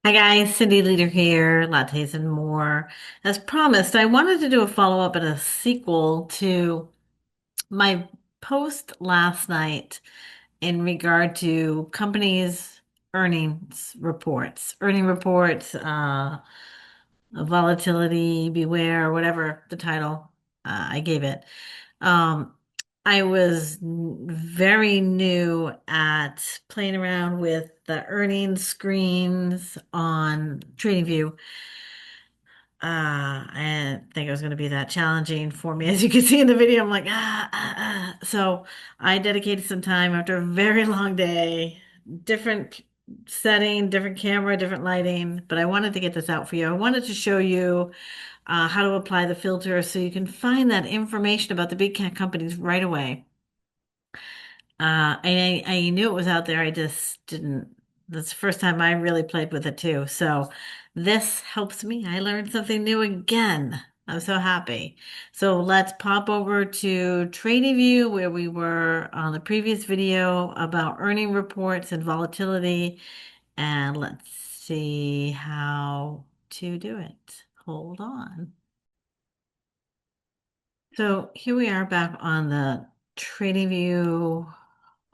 Hi guys, Cindy Leader here, lattes and more. As promised, I wanted to do a follow-up and a sequel to my post last night in regard to companies' earning reports, volatility, beware, whatever the title I gave it. Um, I was very new at playing around with the earnings screens on TradingView. I didn't think it was going to be that challenging for me. As you can see in the video, I'm like, So I dedicated some time after a very long day, different setting, different camera, different lighting, but I wanted to get this out for you. I wanted to show you how to apply the filter so you can find that information about the big cat companies right away. I knew it was out there. I just didn't. That's the first time I really played with it too. So this helps me. I learned something new again. I'm so happy. So let's pop over to TradingView where we were on the previous video about earning reports and volatility. And let's see how to do it. Hold on. So here we are back on the TradingView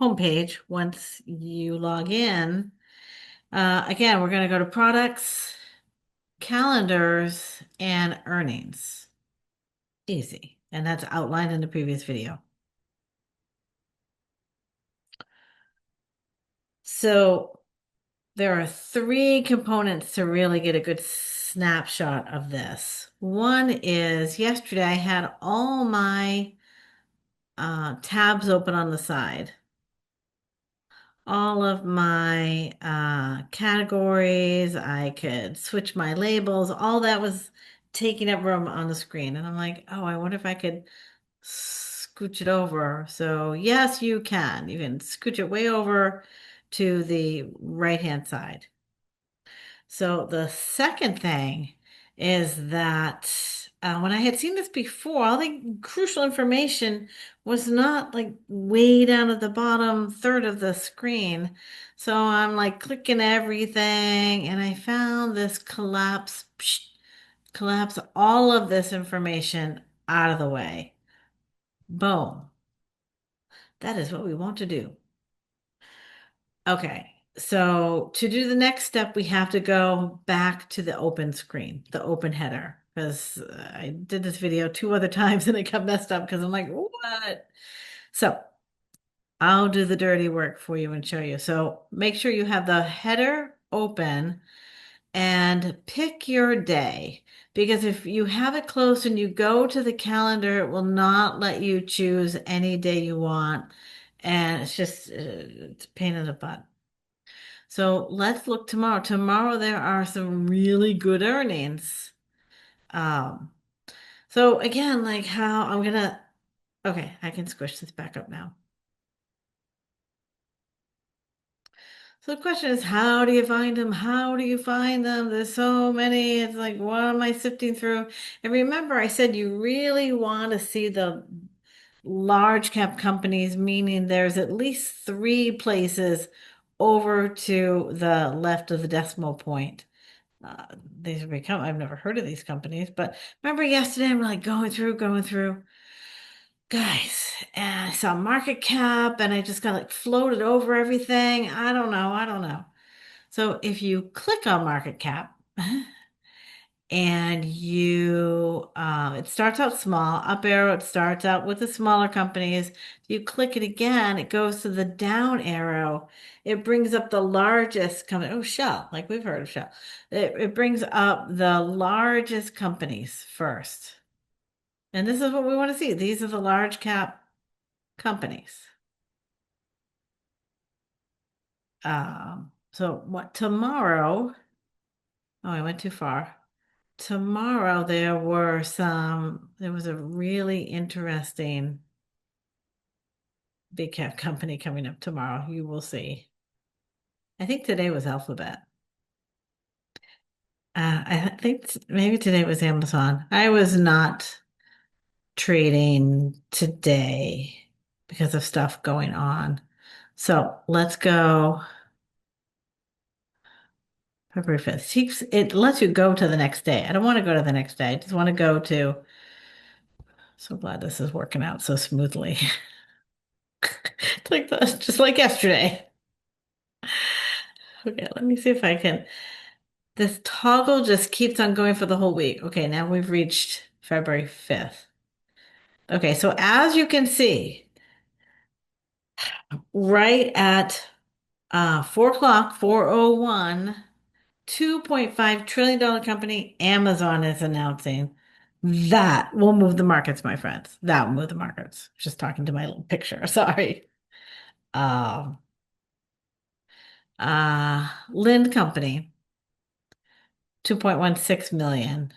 homepage. Once you log in, again, we're going to go to products, calendars, and earnings. Easy. And that's outlined in the previous video. So there are three components to really get a good snapshot of this. One is yesterday I had all my tabs open on the side. All of my categories. I could switch my labels. All that was taking up room on the screen. And I'm like, oh, I wonder if I could scooch it over. So yes, you can. You can scooch it way over to the right-hand side. So the second thing is that when I had seen this before, all the crucial information was not like way down at the bottom third of the screen. So I'm like clicking everything, and I found this collapse all of this information out of the way. Boom. That is what we want to do. Okay, so to do the next step, we have to go back to the open screen, the open header, because I did this video two other times and it got messed up because I'm like, what? So I'll do the dirty work for you and show you. So make sure you have the header open and pick your day. Because if you have it closed and you go to the calendar, it will not let you choose any day you want. And it's just, it's a pain in the butt. So let's look tomorrow. Tomorrow there are some really good earnings. Um, so again, like how I'm gonna, okay, I can squish this back up now. So the question is, how do you find them? How do you find them? There's so many. It's like, what am I sifting through? And remember, I said you really want to see the large cap companies, meaning there's at least three places over to the left of the decimal point. These have become, I've never heard of these companies, but remember yesterday I'm like going through, guys, and I saw market cap and I just got like floated over everything. I don't know. So if you click on market cap and it starts out small, up arrow, it starts out with the smaller companies. You click it again, it goes to the down arrow. It brings up the largest company. Oh, Shell, like we've heard of Shell. It brings up the largest companies first. And this is what we want to see. These are the large cap companies. So what tomorrow? Oh, I went too far. Tomorrow there was a really interesting big cap company coming up tomorrow. You will see. I think today was Alphabet. I think maybe today was Amazon. I was not trading today because of stuff going on. So let's go February 5th. It lets you go to the next day. I don't want to go to the next day. I just want to go to, so glad this is working out so smoothly. It's like the, just like yesterday. Okay, let me see if I can. This toggle just keeps on going for the whole week. Okay, now we've reached February 5th. Okay, so as you can see, right at 4 o'clock, 4:01, $2.5 trillion company, Amazon is announcing that will move the markets, my friends. That will move the markets. Just talking to my little picture. Sorry. Um, Lind Company, 2.16 million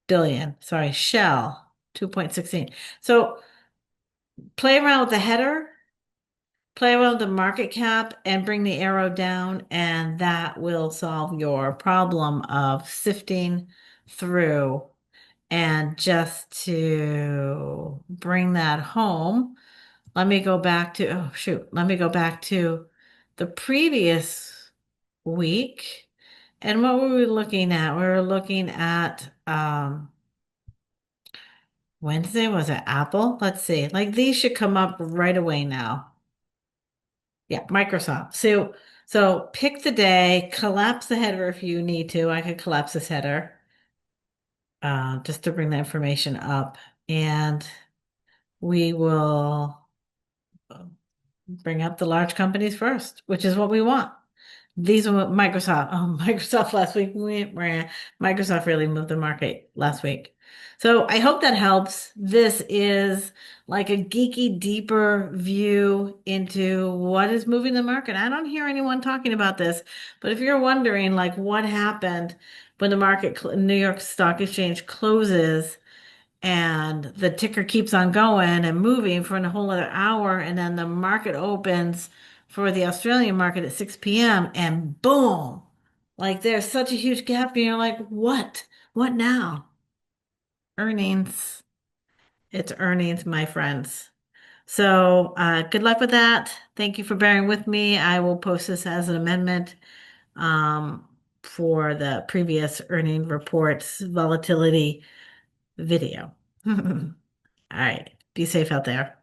billion. Sorry, Shell, 2.16. So play around with the header, play around with the market cap, and bring the arrow down, and that will solve your problem of sifting through. And just to bring that home, let me go back to, oh shoot, let me go back to the previous week. And what were we looking at? We were looking at Wednesday, was it Apple? Let's see. Like these should come up right away now. Yeah, Microsoft. So pick the day, collapse the header if you need to. I could collapse this header just to bring the information up. And we will bring up the large companies first, which is what we want. These are what Microsoft. Oh, Microsoft last week. Microsoft really moved the market last week. So I hope that helps. This is like a geeky, deeper view into what is moving the market. I don't hear anyone talking about this, but if you're wondering, like, what happened when the market, New York Stock Exchange closes and the ticker keeps on going and moving for a whole other hour, and then the market opens for the Australian market at 6 p.m. and boom, like there's such a huge gap, and you're like, what? What now? Earnings. It's earnings, my friends. So good luck with that. Thank you for bearing with me. I will post this as an amendment um, for the previous earning reports volatility video. All right. Be safe out there.